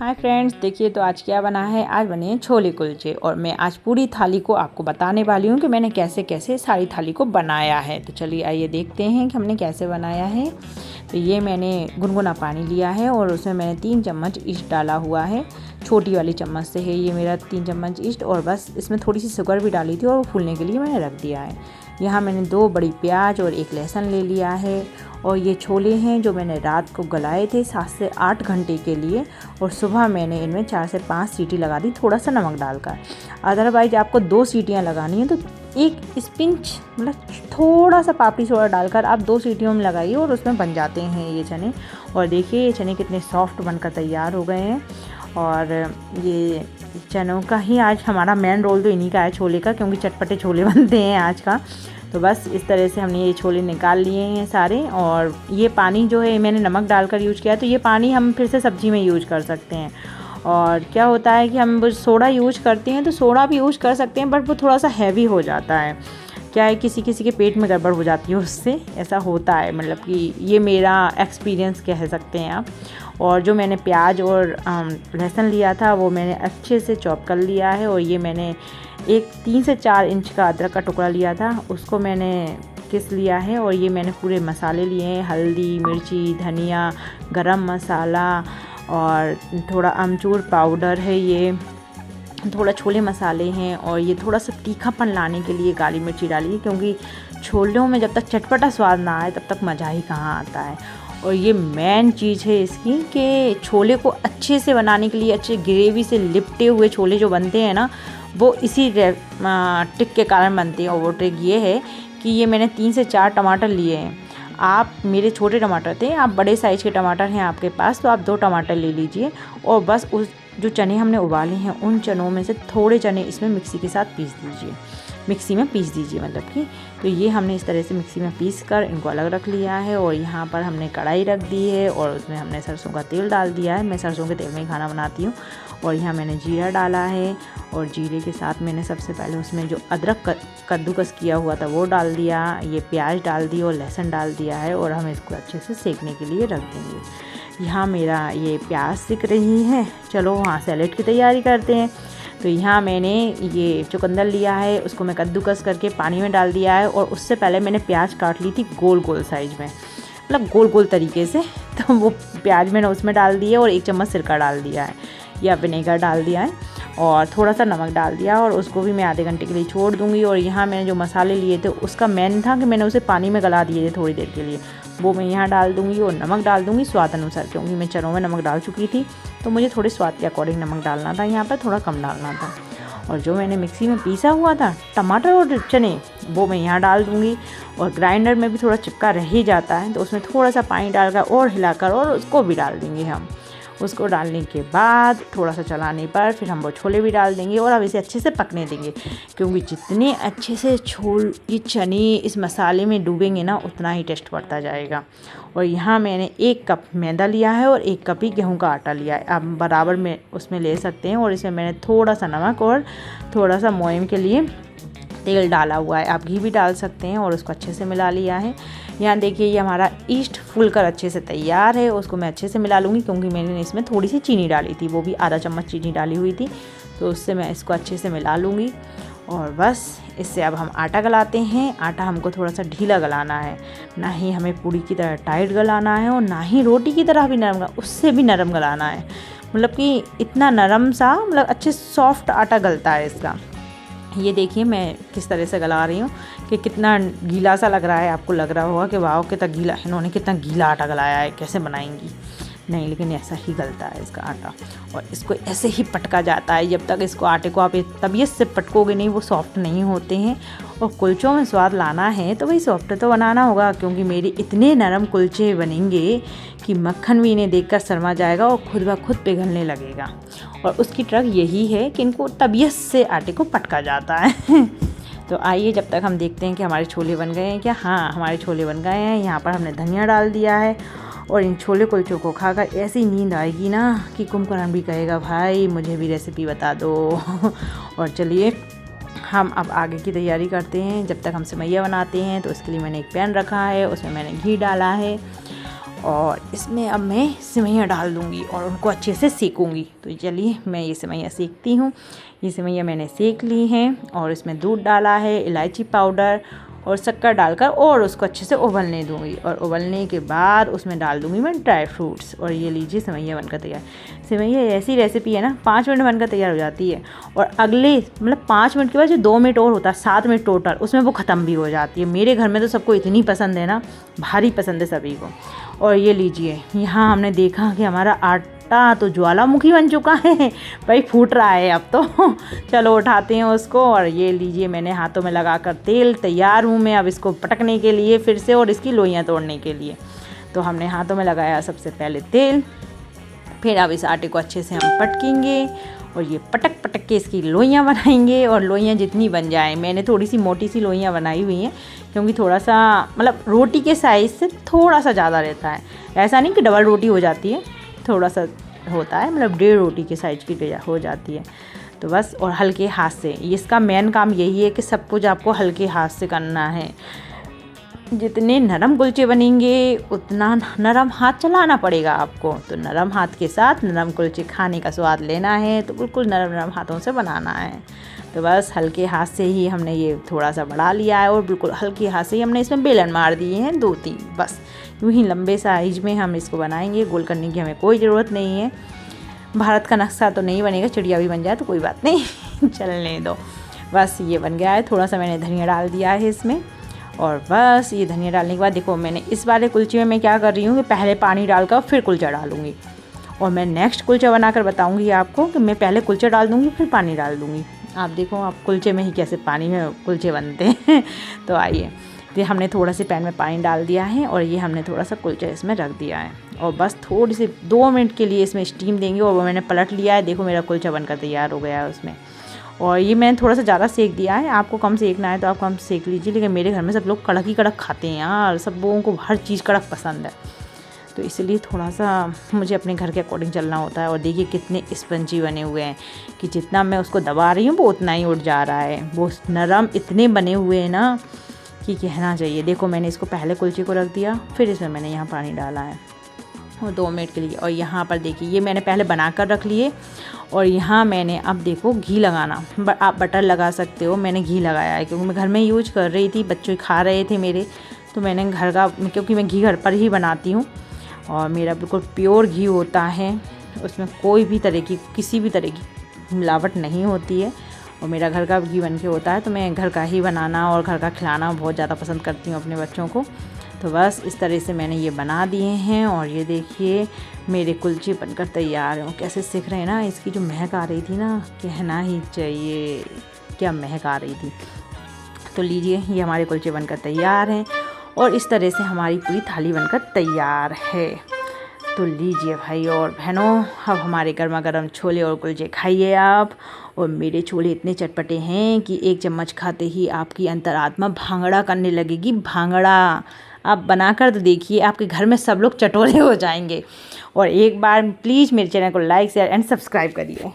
Hi friends, देखिए तो आज क्या बना है। आज बने हैं छोले कुलचे और मैं आज पूरी थाली को आपको बताने वाली हूँ कि मैंने कैसे कैसे सारी थाली को बनाया है। तो चलिए आइए देखते हैं कि हमने कैसे बनाया है। तो ये मैंने गुनगुना पानी लिया है और उसमें मैंने 3 चम्मच ईस्ट डाला हुआ है। छोटी वाली चम्मच से है ये मेरा 3 चम्मच ईस्ट, और बस इसमें थोड़ी सी शुगर भी डाली थी और फूलने के लिए मैंने रख दिया है। यहाँ मैंने 2 बड़ी प्याज और 1 लहसुन ले लिया है। और ये छोले हैं जो मैंने रात को गलाए थे 7 से 8 घंटे के लिए, और सुबह मैंने इनमें 4 से 5 सीटी लगा दी थोड़ा सा नमक डालकर। अदरवाइज आपको 2 सीटियाँ लगानी है तो 1 स्पिंच मतलब थोड़ा सा पापड़ी सोडा डालकर आप 2 सीटियों में लगाइए और उसमें बन जाते हैं ये चने। और देखिए ये चने कितने सॉफ्ट बनकर तैयार हो गए हैं। और ये चनों का ही आज हमारा मेन रोल तो इन्हीं का है छोले का, क्योंकि चटपटे छोले बनते हैं आज का। तो बस इस तरह से हमने ये छोले निकाल लिए हैं सारे। और ये पानी जो है मैंने नमक डालकर यूज किया है, तो ये पानी हम फिर से सब्ज़ी में यूज कर सकते हैं। और क्या होता है कि हम सोडा यूज करते हैं तो सोडा भी यूज कर सकते हैं, बट वो थोड़ा सा हैवी हो जाता है। क्या है, किसी किसी के पेट में गड़बड़ हो जाती है उससे, ऐसा होता है। मतलब कि ये मेरा एक्सपीरियंस कह सकते हैं आप। और जो मैंने प्याज और लहसुन लिया था वो मैंने अच्छे से चॉप कर लिया है। और ये मैंने 3 से 4 इंच का अदरक का टुकड़ा लिया था, उसको मैंने घिस लिया है। और ये मैंने पूरे मसाले लिए हैं, हल्दी, मिर्ची, धनिया, गरम मसाला और थोड़ा अमचूर पाउडर है, ये थोड़ा छोले मसाले हैं। और ये थोड़ा सा तीखापन लाने के लिए काली मिर्ची डाली है, क्योंकि छोलों में जब तक चटपटा स्वाद ना आए तब तक मज़ा ही कहाँ आता है। और ये मेन चीज़ है इसकी कि छोले को अच्छे से बनाने के लिए, अच्छे ग्रेवी से लिपटे हुए छोले जो बनते हैं ना, वो इसी ट्रिक के कारण बनते हैं। और वो ट्रिक ये है कि ये मैंने 3 से 4 टमाटर लिए हैं। आप, मेरे छोटे टमाटर थे, आप बड़े साइज़ के टमाटर हैं आपके पास तो आप 2 टमाटर ले लीजिए। और बस उस जो चने हमने उबाले हैं उन चनों में से थोड़े चने इसमें मिक्सी के साथ पीस दीजिए, मिक्सी में पीस दीजिए मतलब कि। तो ये हमने इस तरह से मिक्सी में पीस कर इनको अलग रख लिया है। और यहाँ पर हमने कढ़ाई रख दी है और उसमें हमने सरसों का तेल डाल दिया है। मैं सरसों के तेल में ही खाना बनाती हूँ। और यहाँ मैंने जीरा डाला है, और जीरे के साथ मैंने सबसे पहले उसमें जो अदरक कद्दूकस किया हुआ था वो डाल दिया, ये प्याज डाल दी और लहसुन डाल दिया है। और हम इसको अच्छे से सेकने के लिए रख देंगे। यहाँ मेरा ये प्याज सिक रही है, चलो वहाँ सैलेड की तैयारी करते हैं। तो यहाँ मैंने ये चुकंदर लिया है, उसको मैं कद्दूकस करके पानी में डाल दिया है। और उससे पहले मैंने प्याज काट ली थी गोल गोल साइज़ में, मतलब गोल गोल तरीके से। तो वो प्याज मैंने उसमें डाल दिया और 1 चम्मच सिरका डाल दिया है या विनेगर डाल दिया है, और थोड़ा सा नमक डाल दिया। और उसको भी मैं आधे घंटे के लिए छोड़ दूँगी। और यहाँ मैंने जो मसाले लिए थे उसका मेन था कि मैंने उसे पानी में गला दिए थे थोड़ी देर के लिए, वो मैं यहाँ डाल दूँगी। और नमक डाल दूँगी स्वाद अनुसार, क्योंकि मैं चनों में नमक डाल चुकी थी तो मुझे थोड़े स्वाद के अकॉर्डिंग नमक डालना था, यहाँ पर थोड़ा कम डालना था। और जो मैंने मिक्सी में पीसा हुआ था टमाटर और चने, वो मैं यहाँ डाल दूँगी। और ग्राइंडर में भी थोड़ा चिपका रह ही जाता है तो उसमें थोड़ा सा पानी डालकर और हिलाकर और उसको भी डाल देंगे हम। उसको डालने के बाद थोड़ा सा चलाने पर फिर हम वो छोले भी डाल देंगे और अब इसे अच्छे से पकने देंगे, क्योंकि जितने अच्छे से ये चने इस मसाले में डूबेंगे ना उतना ही टेस्ट बढ़ता जाएगा। और यहाँ मैंने 1 कप मैदा लिया है और 1 कप ही गेहूं का आटा लिया है, आप बराबर में उसमें ले सकते हैं। और इसमें मैंने थोड़ा सा नमक और थोड़ा सा मोयम के लिए तेल डाला हुआ है, आप घी भी डाल सकते हैं। और उसको अच्छे से मिला लिया है। यहाँ देखिए ये हमारा ईस्ट फूलकर अच्छे से तैयार है, उसको मैं अच्छे से मिला लूँगी, क्योंकि मैंने इसमें थोड़ी सी चीनी डाली थी, वो भी आधा चम्मच चीनी डाली हुई थी, तो उससे मैं इसको अच्छे से मिला लूँगी। और बस इससे अब हम आटा गलाते हैं। आटा हमको थोड़ा सा ढीला गलाना है, ना ही हमें पूड़ी की तरह टाइट गलाना है और ना ही रोटी की तरह भी नरम, उससे भी नरम गलाना है। मतलब कि इतना नरम सा, मतलब अच्छे सॉफ्ट आटा गलता है इसका। ये देखिए मैं किस तरह से गला रही हूँ कि कितना गीला सा लग रहा है। आपको लग रहा होगा कि वाह कितना गीला, इन्होंने कितना गीला आटा गलाया है, कैसे बनाएंगी। नहीं, लेकिन ऐसा ही गलता है इसका आटा। और इसको ऐसे ही पटका जाता है, जब तक इसको आटे को आप तबीयत से पटकोगे नहीं वो सॉफ्ट नहीं होते हैं। और कुलचों में स्वाद लाना है तो वही सॉफ्ट तो बनाना होगा, क्योंकि मेरे इतने नरम कुलचे बनेंगे कि मक्खन भी इन्हें देखकर शर्मा जाएगा और खुद ब खुद पिघलने लगेगा। और उसकी ट्रिक यही है कि इनको तबीयत से आटे को पटका जाता है। तो आइए जब तक हम देखते हैं कि हमारे छोले बन गए हैं क्या। हाँ, हमारे छोले बन गए हैं। यहाँ पर हमने धनिया डाल दिया है। और इन छोले कुलचों को खाकर ऐसी नींद आएगी ना कि कुंभकर्ण भी कहेगा भाई मुझे भी रेसिपी बता दो। और चलिए हम अब आगे की तैयारी करते हैं। जब तक हम सेवइयाँ बनाते हैं तो इसके लिए मैंने एक पैन रखा है, उसमें मैंने घी डाला है। और इसमें अब मैं सेवइयाँ डाल दूँगी और उनको अच्छे से सेकूँगी। तो चलिए मैं ये सेवइयाँ सेकती हूँ। ये सेवइयाँ मैंने सेक ली हैं और इसमें दूध डाला है, इलायची पाउडर और शक्कर डालकर और उसको अच्छे से उबलने दूँगी। और उबलने के बाद उसमें डाल दूँगी मैं ड्राई फ्रूट्स। और ये लीजिए सेवइयाँ बनकर तैयार। सेवइयाँ ऐसी रेसिपी है ना, 5 मिनट बनकर तैयार हो जाती है। और अगले मतलब 5 मिनट के बाद जो 2 मिनट और होता है, 7 मिनट टोटल, उसमें वो ख़त्म भी हो जाती है। मेरे घर में तो सबको इतनी पसंद है ना, भारी पसंद है सभी को। और ये लीजिए, यहाँ हमने देखा कि हमारा आटा तो ज्वालामुखी बन चुका है भाई, फूट रहा है अब तो चलो उठाते हैं उसको। और ये लीजिए मैंने हाथों में लगाकर तेल, तैयार हूँ मैं अब इसको पटकने के लिए फिर से और इसकी लोइयाँ तोड़ने के लिए। तो हमने हाथों में लगाया सबसे पहले तेल, फिर अब इस आटे को अच्छे से हम पटकेंगे और ये पटक पटक के इसकी लोइयाँ बनाएंगे। और लोइयाँ जितनी बन जाएं, मैंने थोड़ी सी मोटी सी लोइयाँ बनाई हुई हैं क्योंकि थोड़ा सा मतलब रोटी के साइज़ से थोड़ा सा ज़्यादा रहता है। ऐसा नहीं कि डबल रोटी हो जाती है, थोड़ा सा होता है, मतलब 1.5 रोटी के साइज़ की हो जाती है। तो बस, और हल्के हाथ से, इसका मेन काम यही है कि सब कुछ आपको हल्के हाथ से करना है। जितने नरम कुलचे बनेंगे उतना नरम हाथ चलाना पड़ेगा आपको। तो नरम हाथ के साथ नरम कुलचे खाने का स्वाद लेना है तो बिल्कुल नरम नरम हाथों से बनाना है। तो बस हल्के हाथ से ही हमने ये थोड़ा सा बढ़ा लिया है और बिल्कुल हल्के हाथ से ही हमने इसमें बेलन मार दिए हैं 2-3। बस यूँ ही लंबे साइज में हम इसको बनाएंगे। गोल करने की हमें कोई ज़रूरत नहीं है। भारत का नक्शा तो नहीं बनेगा, चिड़िया भी बन जाए तो कोई बात नहीं चलने दो। बस ये बन गया है। थोड़ा सा मैंने धनिया डाल दिया है इसमें। और बस ये धनिया डालने के बाद देखो, मैंने इस वाले कुलचे में मैं क्या कर रही हूँ कि पहले पानी डालकर फिर कुलचा डालूँगी। और मैं नेक्स्ट कुलचा बनाकर बताऊँगी आपको कि मैं पहले कुलचा डाल दूँगी फिर पानी डाल दूँगी। आप देखो, आप कुलचे में ही कैसे पानी में कुलचे बनते हैं तो आइए, तो हमने थोड़ा सी पैन में पानी डाल दिया है और ये हमने थोड़ा सा कुलचा इसमें रख दिया है। और बस थोड़ी सी 2 मिनट के लिए इसमें स्टीम देंगे। और वो मैंने पलट लिया है, देखो मेरा कुलचा बनकर तैयार हो गया है उसमें। और ये मैंने थोड़ा सा ज़्यादा सेक दिया है, आपको कम सेकना है तो आप कम सेक लीजिए। लेकिन मेरे घर में सब लोग कड़क ही कड़क खाते हैं यार, सब लोगों को हर चीज़ कड़क पसंद है, तो इसलिए थोड़ा सा मुझे अपने घर के अकॉर्डिंग चलना होता है। और देखिए कितने स्पंजी बने हुए हैं कि जितना मैं उसको दबा रही हूँ वो उतना ही उठ जा रहा है। वो नरम इतने बने हुए हैं ना कि कहना चाहिए। देखो मैंने इसको पहले कुलचे को रख दिया, फिर इसमें मैंने यहाँ पानी डाला है और 2 मिनट के लिए। और यहाँ पर देखिए ये मैंने पहले बना कर रख लिए। और यहाँ मैंने अब देखो घी लगाना, आप बटर लगा सकते हो, मैंने घी लगाया है क्योंकि मैं घर में यूज कर रही थी, बच्चे खा रहे थे मेरे, तो मैंने घर का, क्योंकि मैं घी घर पर ही बनाती हूँ और मेरा बिल्कुल प्योर घी होता है, उसमें कोई भी तरह की किसी भी तरह की मिलावट नहीं होती है और मेरा घर का घी बन के होता है। तो मैं घर का ही बनाना और घर का खिलाना बहुत ज़्यादा पसंद करती हूँ अपने बच्चों को। तो बस इस तरह से मैंने ये बना दिए हैं। और ये देखिए मेरे कुलचे बनकर तैयार हैं। कैसे सीख रहे हैं ना, इसकी जो महक आ रही थी ना, कहना ही चाहिए क्या महक आ रही थी। तो लीजिए ये हमारे कुलचे बनकर तैयार हैं और इस तरह से हमारी पूरी थाली बनकर तैयार है। तो लीजिए भाई और बहनों, अब हमारे गर्मा गर्म छोले और कुलचे खाइए आप। और मेरे छोले इतने चटपटे हैं कि 1 चम्मच खाते ही आपकी अंतरात्मा भांगड़ा करने लगेगी, भांगड़ा। आप बनाकर तो देखिए, आपके घर में सब लोग चटोरे हो जाएंगे। और एक बार प्लीज़ मेरे चैनल को लाइक, शेयर एंड सब्सक्राइब करिए।